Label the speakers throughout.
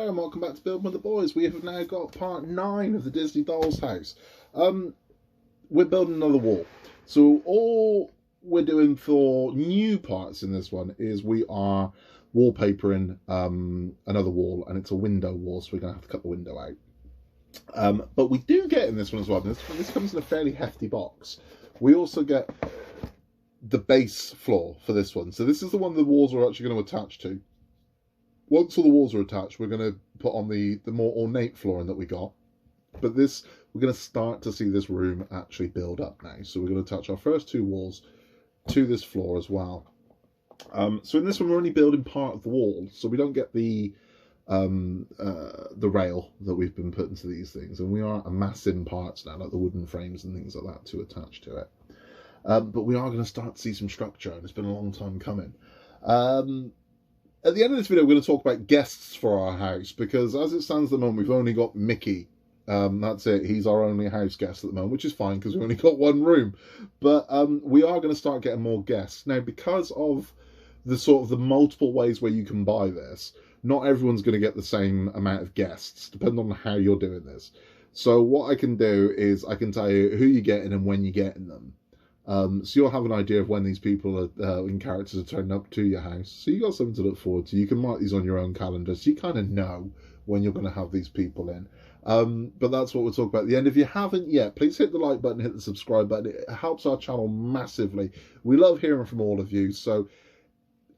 Speaker 1: and welcome back to Building with the Boys. We have now got part 9 of the Disney Dolls house. We're building another wall. So all we're doing for new parts in this one is we are wallpapering another wall, and it's a window wall, so we're going to have to cut the window out. But we do get in this one as well. This comes in a fairly hefty box. We also get the base floor for this one. So this is the one the walls are actually going to attach to. Once all the walls are attached, we're going to put on the more ornate flooring that we got. But this, we're going to start to see this room actually build up now. So we're going to attach our first 2 walls to this floor as well. So in this one, we're only building part of the wall, so we don't get the rail that we've been putting to these things. And we are amassing parts now, like the wooden frames and things like that, to attach to it. But we are going to start to see some structure, and it's been a long time coming. At the end of this video, we're going to talk about guests for our house, because as it stands at the moment, we've only got Mickey. That's it. He's our only house guest at the moment, which is fine because we've only got 1 room. But we are going to start getting more guests. Now, because of the multiple ways where you can buy this, not everyone's going to get the same amount of guests, depending on how you're doing this. So what I can do is I can tell you who you're getting and when you're getting them. So you'll have an idea of when these people and characters are turning up to your house. So you got something to look forward to. You can mark these on your own calendar, so you kind of know when you're going to have these people in. But that's what we'll talk about at the end. If you haven't yet, please hit the like button, hit the subscribe button. It helps our channel massively. We love hearing from all of you. So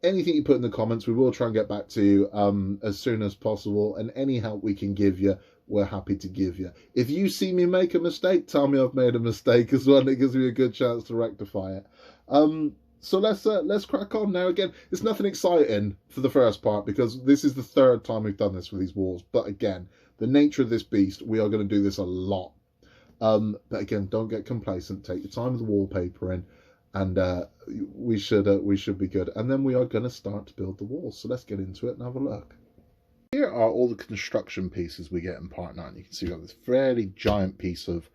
Speaker 1: anything you put in the comments, we will try and get back to you as soon as possible. And any help we can give you, we're happy to give you. If you see me make a mistake, tell me I've made a mistake as well. It gives me a good chance to rectify it. So let's crack on now. Again, it's nothing exciting for the first part because this is the 3rd time we've done this with these walls. But again, the nature of this beast, we are going to do this a lot. But again, don't get complacent. Take your time with the wallpapering, and we should be good. And then we are going to start to build the walls. So let's get into it and have a look. Here are all the construction pieces we get in part 9. You can see we have this fairly giant piece of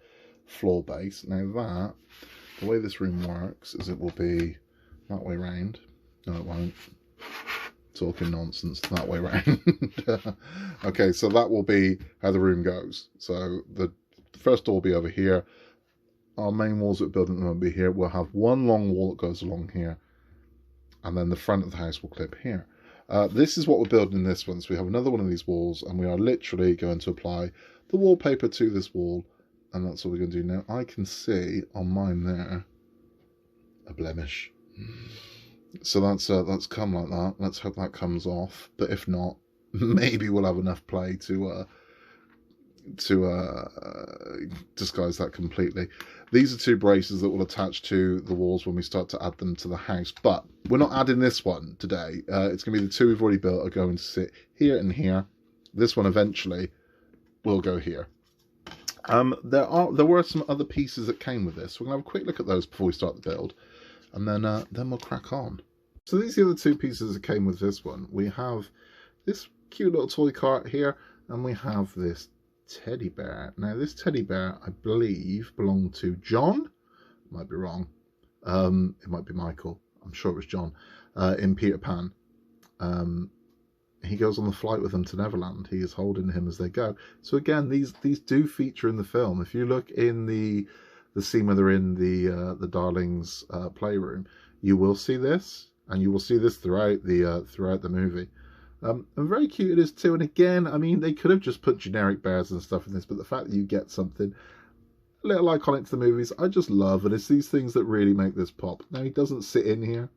Speaker 1: floor base. Now the way this room works is it will be that way round. No, it won't. Talking nonsense, that way round. Okay, so that will be how the room goes. So the first door will be over here. Our main walls that we're building will be here. We'll have 1 long wall that goes along here, and then the front of the house will clip here. This is what we're building in this one. So we have another one of these walls, and we are literally going to apply the wallpaper to this wall, and that's what we're going to do now. I can see on mine there a blemish. So that's come like that. Let's hope that comes off. But if not, maybe we'll have enough play to disguise that completely. These are 2 braces that will attach to the walls when we start to add them to the house. But we're not adding this one today. It's going to be the 2 we've already built are going to sit here and here. This one eventually will go here. There were some other pieces that came with this. We're going to have a quick look at those before we start the build, and then we'll crack on. So these are the 2 pieces that came with this one. We have this cute little toy cart here, and we have this teddy bear. Now this teddy bear, I believe, belonged to John. Might be wrong. It might be Michael. I'm sure it was John. In Peter Pan. He goes on the flight with them to Neverland. He is holding him as they go. So again, these do feature in the film. If you look in the scene where they're in the Darlings playroom, you will see this, and you will see this throughout the movie. And very cute it is too. And again, I mean, they could have just put generic bears and stuff in this, but the fact that you get something a little iconic to the movies, I just love. And it's these things that really make this pop. Now, he doesn't sit in here,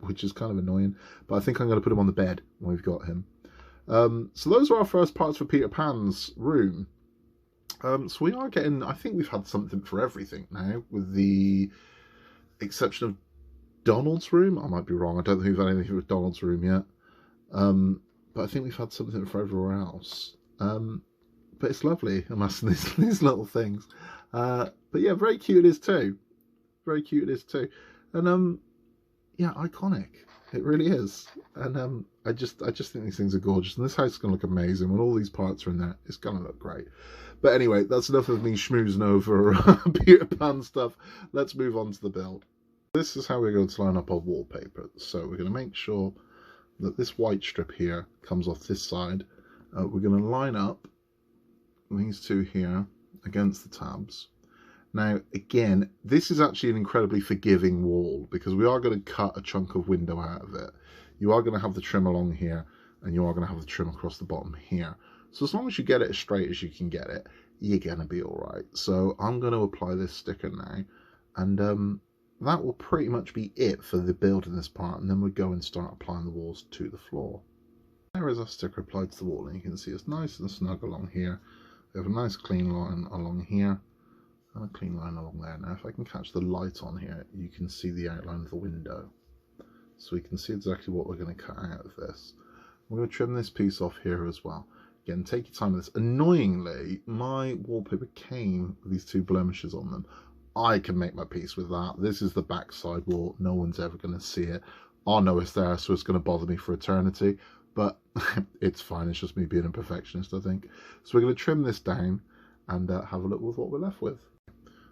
Speaker 1: which is kind of annoying, but I think I'm going to put him on the bed when we've got him. So those are our first parts for Peter Pan's room. So we are getting, I think we've had something for everything now, with the exception of Donald's room. I might be wrong. I don't think we've had anything with Donald's room yet. But I think we've had something for everywhere else. But it's lovely amassing these little things. But yeah, very cute it is too. Very cute it is too. And yeah, iconic. It really is. And I just think these things are gorgeous. And this house is going to look amazing when all these parts are in there. It's going to look great. But anyway, that's enough of me schmoozing over Peter Pan stuff. Let's move on to the build. This is how we're going to line up our wallpaper. So we're going to make sure that this white strip here comes off this side, We're going to line up these two here against the tabs. Now, again, this is actually an incredibly forgiving wall because we are going to cut a chunk of window out of it. You are going to have the trim along here, and you are going to have the trim across the bottom here. So as long as you get it as straight as you can get it, you're going to be all right. So I'm going to apply this sticker now, and that will pretty much be it for the build in this part, and then we'll go and start applying the walls to the floor. There is our sticker applied to the wall, and you can see it's nice and snug along here. We have a nice clean line along here, and a clean line along there. Now if I can catch the light on here, you can see the outline of the window. So we can see exactly what we're going to cut out of this. We're going to trim this piece off here as well. Again, take your time with this. Annoyingly, my wallpaper came with these two blemishes on them. I can make my peace with that. This is the backside wall. No one's ever going to see it. I know it's there, so it's going to bother me for eternity. But it's fine. It's just me being a perfectionist, I think. So we're going to trim this down and have a look with what we're left with.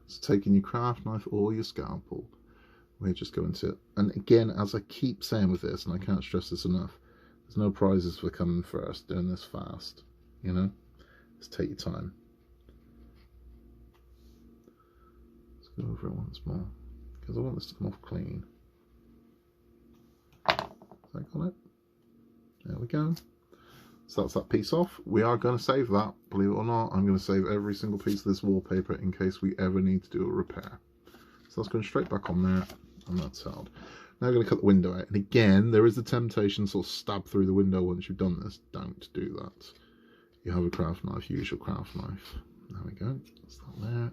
Speaker 1: So taking your craft knife or your scalpel, we're just going to, and again, as I keep saying with this, and I can't stress this enough, there's no prizes for coming first, doing this fast, you know? Just take your time. Let's go over it once more, because I want this to come off clean. Has that got it? There we go. So that's that piece off. We are going to save that, believe it or not. I'm going to save every single piece of this wallpaper in case we ever need to do a repair. So that's going straight back on there, and that's held. Now we're going to cut the window out. And again, there is the temptation to sort of stab through the window once you've done this. Don't do that. You have a craft knife, use your craft knife. There we go. That's that there.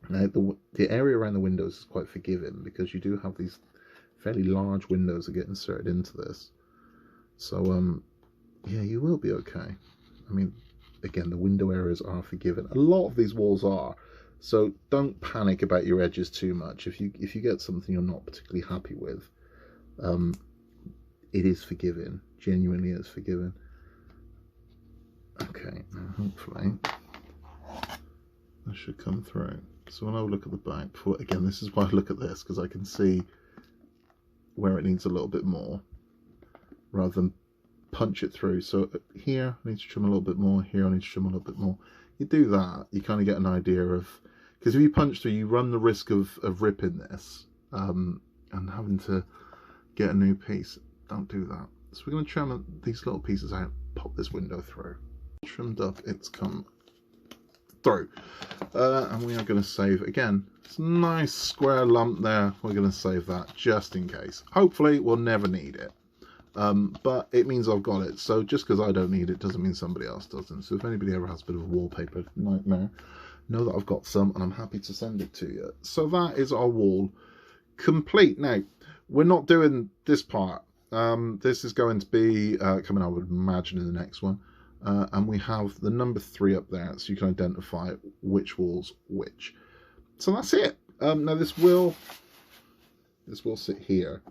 Speaker 1: Now the area around the windows is quite forgiving because you do have these fairly large windows that get inserted into this. So yeah, you will be okay. I mean, again, the window areas are forgiven. A lot of these walls are. So don't panic about your edges too much. If you get something you're not particularly happy with, it is forgiving. Genuinely is forgiving. Okay, now hopefully that should come through. So when I look at the back, again, this is why I look at this, because I can see where it needs a little bit more rather than punch it through. So here I need to trim a little bit more, here I need to trim a little bit more. You do that, you kind of get an idea of, because if you punch through, you run the risk of ripping this and having to get a new piece. Don't do that. So we're going to trim these little pieces out, pop this window through. Trimmed up, it's come through. And we are going to save, again, it's a nice square lump there. We're going to save that just in case. Hopefully we'll never need it. But it means I've got it. So just because I don't need it doesn't mean somebody else doesn't. So if anybody ever has a bit of a wallpaper nightmare, know that I've got some and I'm happy to send it to you. So that is our wall complete. Now, we're not doing this part. This is going to be coming, I would imagine, in the next one. And we have the number 3 up there, so you can identify which wall's which. So that's it. Now this will sit here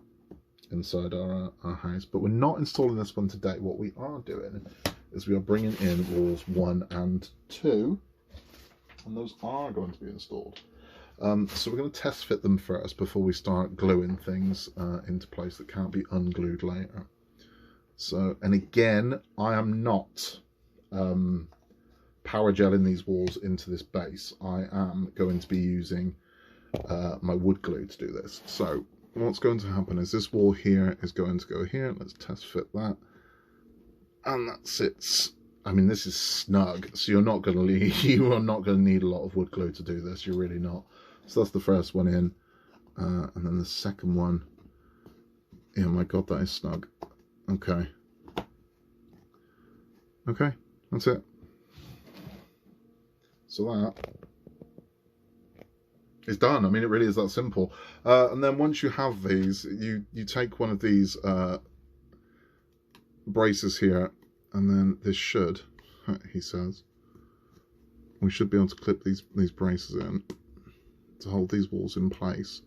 Speaker 1: inside our house, but we're not installing this one today. What we are doing is we are bringing in walls 1 and 2, and those are going to be installed. So we're going to test fit them first before we start gluing things into place that can't be unglued later. So, and again, I am not power gelling these walls into this base. I am going to be using my wood glue to do this. So what's going to happen is this wall here is going to go here. Let's test fit that. And that sits, I mean, this is snug, so you are not going to need a lot of wood glue to do this. You're really not. So that's the first one in. And then the second one, yeah, my God, that is snug. Okay. Okay, that's it. So that is done. I mean, it really is that simple. And then once you have these, you take one of these braces here, and then this should, he says, we should be able to clip these braces in to hold these walls in place.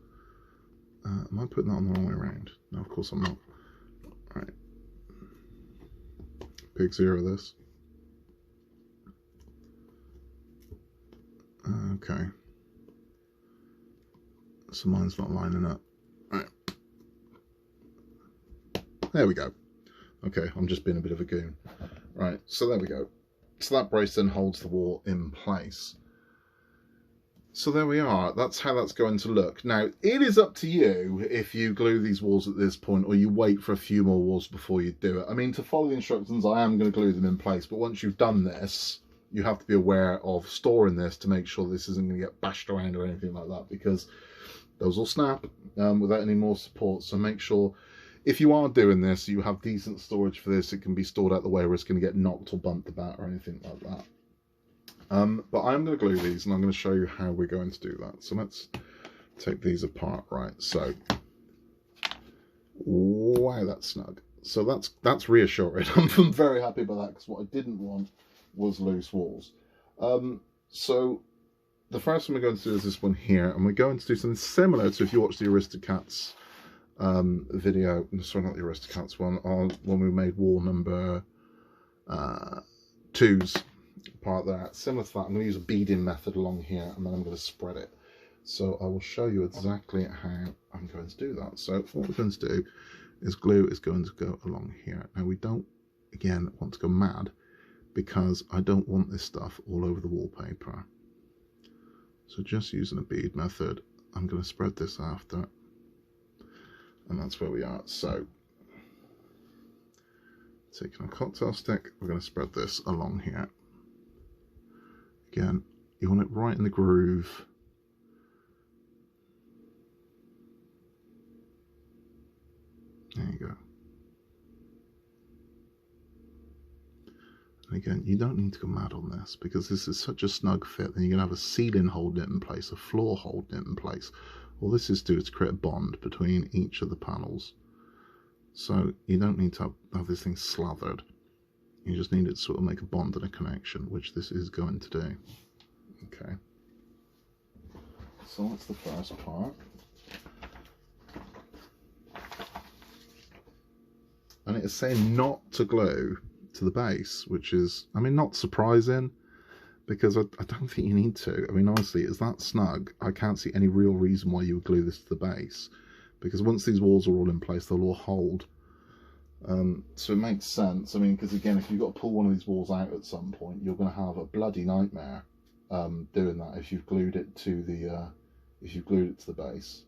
Speaker 1: Am I putting that on the wrong way around? No, of course I'm not. All right. Big zero this. Okay. So mine's not lining up. All right. There we go. Okay, I'm just being a bit of a goon. Right, so there we go. So that brace then holds the wall in place. So there we are, that's how that's going to look. Now, it is up to you if you glue these walls at this point or you wait for a few more walls before you do it. I mean, to follow the instructions, I am going to glue them in place, but once you've done this, you have to be aware of storing this to make sure this isn't going to get bashed around or anything like that, because those will snap without any more support. So make sure, if you are doing this, you have decent storage for this. It can be stored out the way where it's going to get knocked or bumped about or anything like that. But I'm going to glue these and I'm going to show you how we're going to do that. So let's take these apart. Right, so wow, that's snug. So that's reassuring. I'm very happy about that, because what I didn't want was loose walls. So the first one we're going to do is this one here, and we're going to do something similar to if you watch the Aristocats video, sorry, not the Aristocats one, when we made wall number 2's part there. Similar to that, I'm going to use a beading method along here, and then I'm going to spread it. So I will show you exactly how I'm going to do that. So what we're going to do is glue is going to go along here. Now we don't, again, want to go mad, because I don't want this stuff all over the wallpaper. So just using a bead method, I'm going to spread this after, and that's where we are. So taking a cocktail stick, we're going to spread this along here. Again, you want it right in the groove. There you go. And again, you don't need to go mad on this, because this is such a snug fit. Then you're going to have a ceiling holding it in place, a floor holding it in place. All this is to do is create a bond between each of the panels. So you don't need to have this thing slathered. You just need it to sort of make a bond and a connection, which this is going to do. Okay. So that's the first part. And it is saying not to glue to the base, which is, I mean, not surprising, because I don't think you need to. I mean, honestly, it's that snug. I can't see any real reason why you would glue this to the base, because once these walls are all in place, they'll all hold. So it makes sense. I mean, because again, if you've got to pull one of these walls out at some point, you're going to have a bloody nightmare doing that if you've glued it to the base.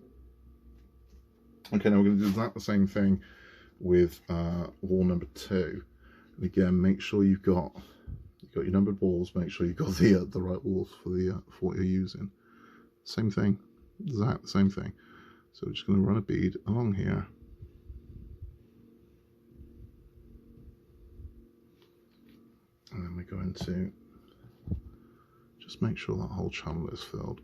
Speaker 1: Okay, now we're going to do the same thing with wall number 2. And again, make sure you've got your numbered walls. Make sure you've got the right walls for what you're using. Same thing, exact the same thing. So we're just going to run a bead along here. And then we're going to just make sure that whole channel is filled.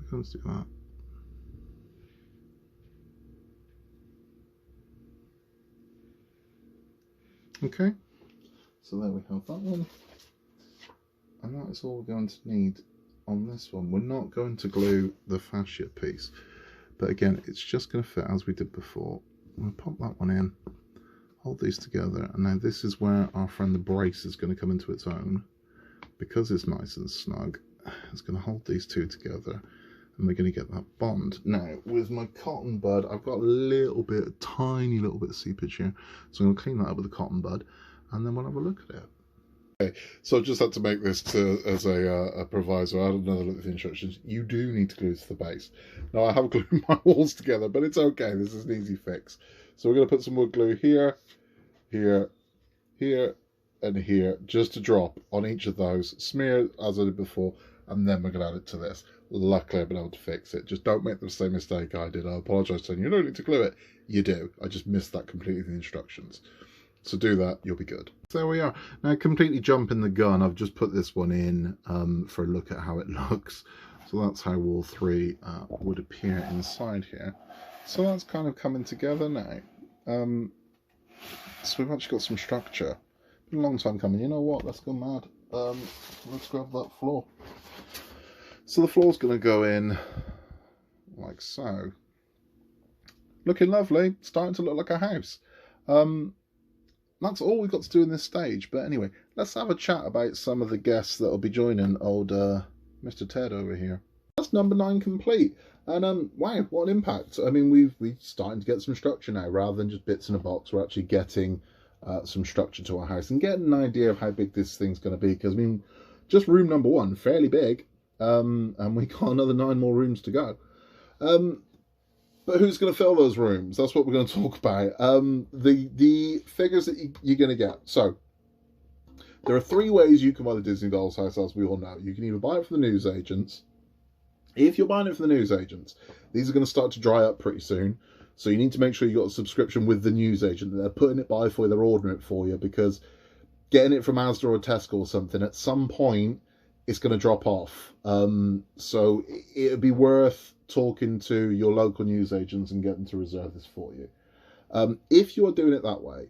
Speaker 1: So let's do that. Okay, so there we have that one. And that is all we're going to need on this one. We're not going to glue the fascia piece, but again, it's just going to fit as we did before. I'm going to pop that one in. Hold these together, and now this is where our friend the brace is going to come into its own. Because it's nice and snug, it's going to hold these two together, and we're going to get that bond. Now, with my cotton bud, I've got a tiny little bit of seepage here, so I'm going to clean that up with a cotton bud, and then we'll have a look at it. Okay, so I just had to make this as a proviso. I had another look at the instructions. You do need to glue to the base. Now, I have glued my walls together, but it's okay. This is an easy fix. So we're going to put some wood glue here, here, here, and here, just to drop on each of those. Smear as I did before, and then we're going to add it to this. Luckily, I've been able to fix it. Just don't make the same mistake I did. I apologise saying you don't need to glue it. You do. I just missed that completely in the instructions. So do that, you'll be good. So there we are. Now, completely jumping the gun, I've just put this one in for a look at how it looks. So that's how wall 3 would appear inside here. So that's kind of coming together now. So we've actually got some structure. Been a long time coming. You know what? Let's go mad. Let's grab that floor. So the floor's going to go in like so. Looking lovely. Starting to look like a house. That's all we've got to do in this stage. But anyway, let's have a chat about some of the guests that will be joining old Mr. Ted over here. that's number 9 complete. And wow, what an impact. I mean, we're starting to get some structure now. Rather than just bits in a box, we're actually getting some structure to our house and getting an idea of how big this thing's going to be. Because I mean, just room number 1, fairly big, and we got another 9 more rooms to go. But who's going to fill those rooms? That's what we're going to talk about. The figures that you're going to get. So there are 3 ways you can buy the Disney Dolls house, as we all know. You can either buy it from the newsagents. If you're buying it from the newsagents, these are going to start to dry up pretty soon. So you need to make sure you got a subscription with the newsagent. They're putting it by for you, they're ordering it for you, because getting it from Asda or Tesco or something, at some point, it's going to drop off. So it would be worth talking to your local newsagents and getting to reserve this for you. If you're doing it that way,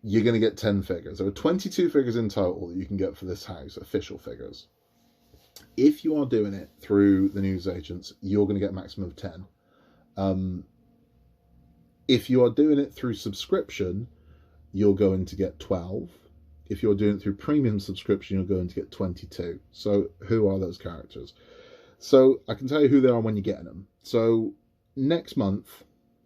Speaker 1: you're going to get 10 figures. There are 22 figures in total that you can get for this house, official figures. If you are doing it through the newsagents, you're going to get a maximum of 10. If you are doing it through subscription, you're going to get 12. If you're doing it through premium subscription, you're going to get 22. So who are those characters? So I can tell you who they are when you're getting them. So next month,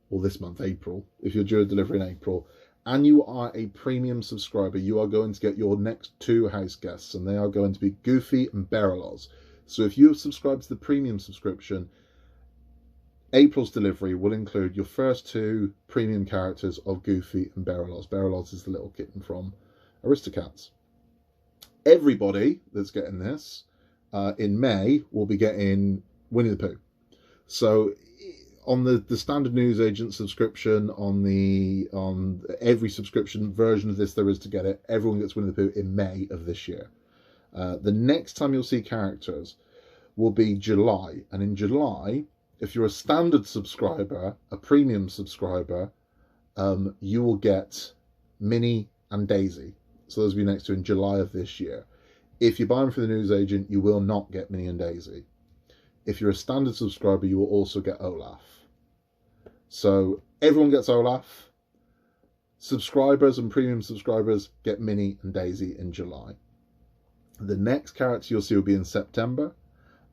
Speaker 1: or this month, April, if you're due a delivery in April, and you are a premium subscriber, you are going to get your next 2 house guests, and they are going to be Goofy and Berelos. So if you have subscribed to the premium subscription, April's delivery will include your first 2 premium characters of Goofy and Berelos. Berelos is the little kitten from Aristocats. Everybody that's getting this in May will be getting Winnie the Pooh. So on the standard newsagent subscription, on every subscription version of this there is to get it, everyone gets Winnie the Pooh in May of this year. The next time you'll see characters will be July, and in July, if you're a standard subscriber, a premium subscriber, you will get Minnie and Daisy. So those will be next to in July of this year. If you buy them from the newsagent, you will not get Minnie and Daisy. If you're a standard subscriber, you will also get Olaf. So everyone gets Olaf. Subscribers and premium subscribers get Minnie and Daisy in July. The next character you'll see will be in September.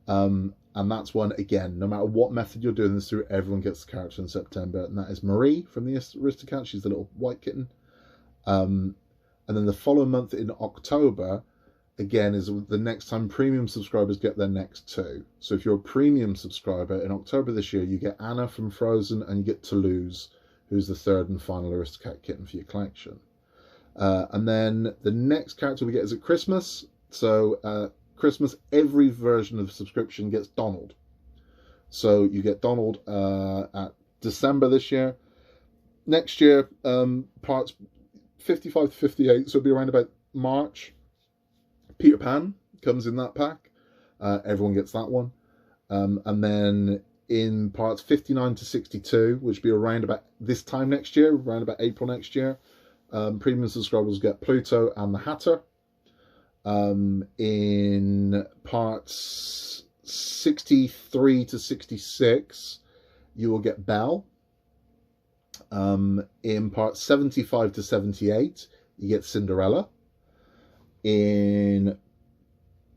Speaker 1: And that's one, again, no matter what method you're doing this through, everyone gets the character in September. And that is Marie from the Aristocats. She's the little white kitten. And then the following month in October, again, is the next time premium subscribers get their next 2. So if you're a premium subscriber, in October this year, you get Anna from Frozen and you get Toulouse, who's the 3rd and final Aristocat kitten for your collection. And then the next character we get is at Christmas. So Christmas, every version of the subscription gets Donald. So you get Donald at December this year. Next year, parts 55 to 58, so it'll be around about March. Peter Pan comes in that pack. Everyone gets that one. And then in parts 59 to 62, which will be around about this time next year, around about April next year, premium subscribers get Pluto and the Hatter. In parts 63 to 66, you will get Belle. In parts 75 to 78, you get Cinderella. In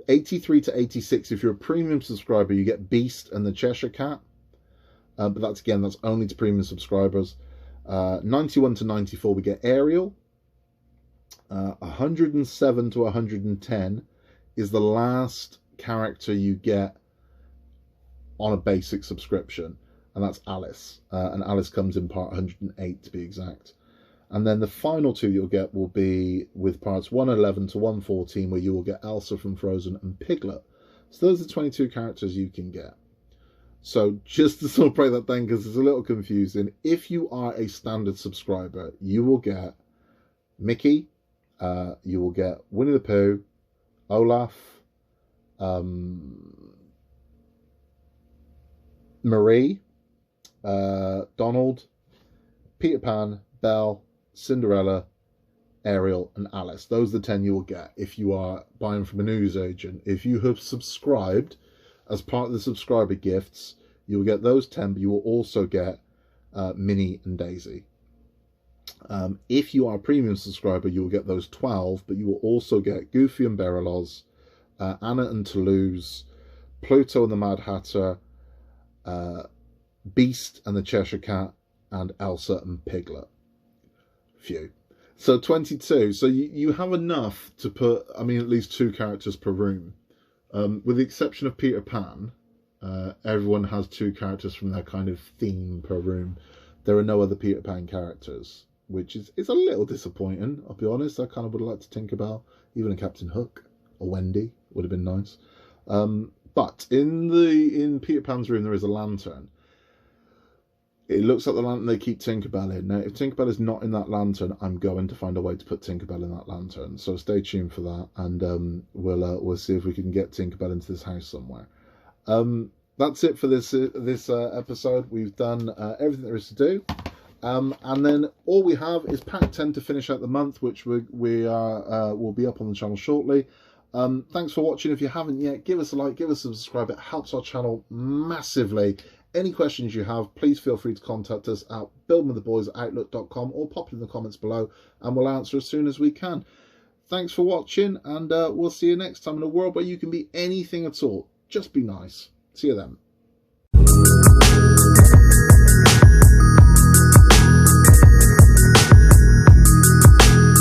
Speaker 1: 83 to 86, if you're a premium subscriber, you get Beast and the Cheshire Cat. But that's only to premium subscribers. 91 to 94, we get Ariel. 107 to 110 is the last character you get on a basic subscription, and that's Alice. And Alice comes in part 108 to be exact. And then the final 2 you'll get will be with parts 111 to 114, where you will get Elsa from Frozen and Piglet. So those are 22 characters you can get. So just to sort of break that down, because it's a little confusing, if you are a standard subscriber, you will get Mickey, you will get Winnie the Pooh, Olaf, Marie, Donald, Peter Pan, Belle, Cinderella, Ariel, and Alice. Those are the 10 you will get if you are buying from a newsagent. If you have subscribed as part of the subscriber gifts, you will get those 10, but you will also get Minnie and Daisy. If you are a premium subscriber, you will get those 12, but you will also get Goofy and Berelos, Anna and Toulouse, Pluto and the Mad Hatter, Beast and the Cheshire Cat, and Elsa and Piglet. Phew. So 22. So you have enough to put, I mean, at least 2 characters per room. With the exception of Peter Pan, everyone has 2 characters from their kind of theme per room. There are no other Peter Pan characters, which is a little disappointing, I'll be honest. I kind of would have liked to Tinkerbell, even a Captain Hook or Wendy would have been nice. But in Peter Pan's room there is a lantern. It looks like the lantern they keep Tinkerbell in. Now, if Tinkerbell is not in that lantern, I'm going to find a way to put Tinkerbell in that lantern. So stay tuned for that, and we'll see if we can get Tinkerbell into this house somewhere. That's it for this episode. We've done everything there is to do, and then all we have is Pack 10 to finish out the month, which will be up on the channel shortly. Thanks for watching. If you haven't yet, give us a like, give us a subscribe. It helps our channel massively. Any questions you have, please feel free to contact us at buildingwiththeboys@outlook.com or pop it in the comments below, and we'll answer as soon as we can. Thanks for watching, and we'll see you next time in a world where you can be anything at all. Just be nice. See you then.